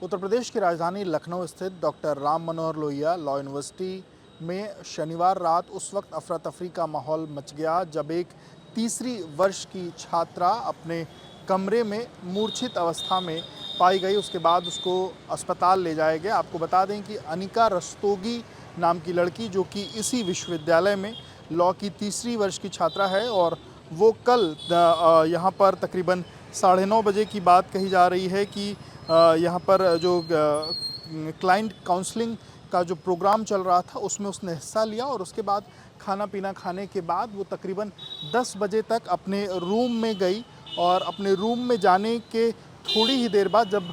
उत्तर प्रदेश की राजधानी लखनऊ स्थित doctor Ram Manohar Lohia law university में शनिवार रात उस वक्त अफरा तफरी का माहौल मच गया जब एक तीसरी वर्ष की छात्रा अपने कमरे में मूर्छित अवस्था में पाई गई। उसके बाद उसको अस्पताल ले जाया गया। आपको बता दें कि अनिका रस्तोगी नाम की लड़की, जो कि इसी विश्वविद्यालय में लॉ की तीसरी वर्ष की छात्रा है, और वो कल यहाँ पर तकरीबन 9:30 बजे की बात कही जा रही है कि यहाँ पर जो क्लाइंट काउंसलिंग का जो प्रोग्राम चल रहा था उसमें उसने हिस्सा लिया, और उसके बाद खाना पीना खाने के बाद वो तकरीबन 10 बजे तक अपने रूम में गई। और अपने रूम में जाने के थोड़ी ही देर बाद जब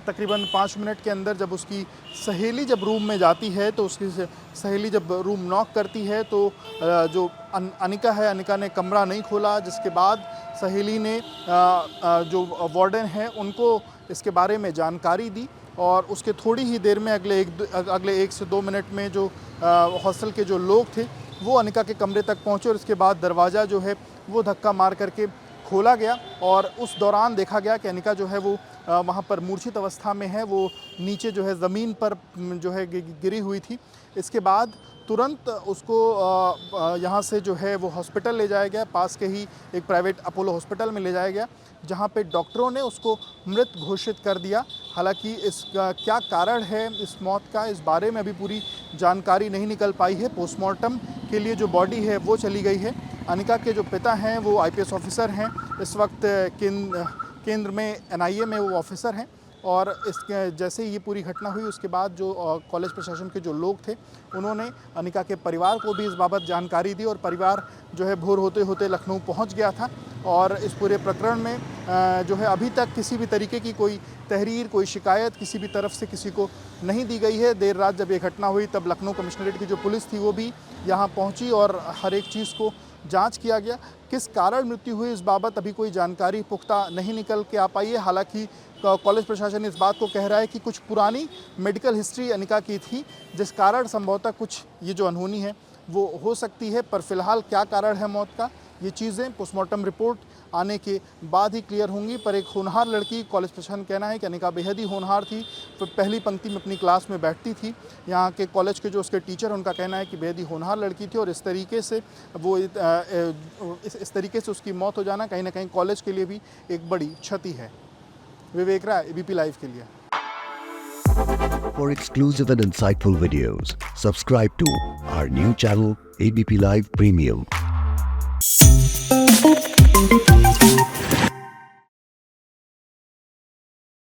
तकरीबन 5 मिनट के अंदर जब उसकी सहेली जब रूम में जाती है तो उसकी सहेली जब रूम नॉक करती है तो जो अनिका है, अनिका ने कमरा नहीं खोला, जिसके बाद सहेली ने जो वार्डन है उनको इसके बारे में जानकारी दी। और उसके थोड़ी ही देर में अगले 1 से 2 मिनट में जो हॉस्टल के जो लोग थे वो अनिका के कमरे तक पहुंचे, और इसके बाद दरवाज़ा जो है वो धक्का मार करके खोला गया। और उस दौरान देखा गया कि अनिका जो है वो वहाँ पर मूर्छित अवस्था में है, वो नीचे जो है ज़मीन पर जो है गिरी हुई थी। इसके बाद तुरंत उसको यहाँ से जो है वो हॉस्पिटल ले जाया गया, पास के ही एक प्राइवेट अपोलो हॉस्पिटल में ले जाया गया, जहाँ पे डॉक्टरों ने उसको मृत घोषित कर दिया। हालांकि इसका क्या कारण है इस मौत का, इस बारे में अभी पूरी जानकारी नहीं निकल पाई है। पोस्टमार्टम के लिए जो बॉडी है वो चली गई है। अनिका के जो पिता हैं वो आईपीएस ऑफिसर हैं, इस वक्त केंद्र में एनआईए में वो ऑफिसर हैं। और इसके जैसे ही ये पूरी घटना हुई उसके बाद जो कॉलेज प्रशासन के जो लोग थे उन्होंने अनिका के परिवार को भी इस बाबत जानकारी दी, और परिवार जो है भोर होते होते लखनऊ पहुंच गया था। और इस पूरे प्रकरण में जो है अभी तक किसी भी तरीके की कोई तहरीर, कोई शिकायत किसी भी तरफ से किसी को नहीं दी गई है। देर रात जब ये घटना हुई तब लखनऊ कमिश्नरेट की जो पुलिस थी वो भी यहाँ पहुँची और हर एक चीज़ को जांच किया गया। किस कारण मृत्यु हुई इस बाबत अभी कोई जानकारी पुख्ता नहीं निकल के आ पाई है। हालांकि कॉलेज प्रशासन इस बात को कह रहा है कि कुछ पुरानी मेडिकल हिस्ट्री अनिका की थी, जिस कारण संभवतः कुछ ये जो अनहोनी है वो हो सकती है। पर फिलहाल क्या कारण है मौत का, ये चीज़ें पोस्टमार्टम रिपोर्ट आने के बाद ही क्लियर होंगी। पर एक होनहार लड़की, कॉलेज प्रशासन कहना है कि अनिका बेहद ही होनहार थी, तो पहली पंक्ति में अपनी क्लास में बैठती थी। यहाँ के कॉलेज के जो उसके टीचर हैं उनका कहना है कि बेहद ही होनहार लड़की थी, और इस तरीके से वो इस तरीके से उसकी मौत हो जाना कहीं ना कहीं कॉलेज के लिए भी एक बड़ी क्षति है। विवेक राय, एबीपी लाइव के लिए। For exclusive and insightful videos, subscribe to our new channel ABP Live Premium.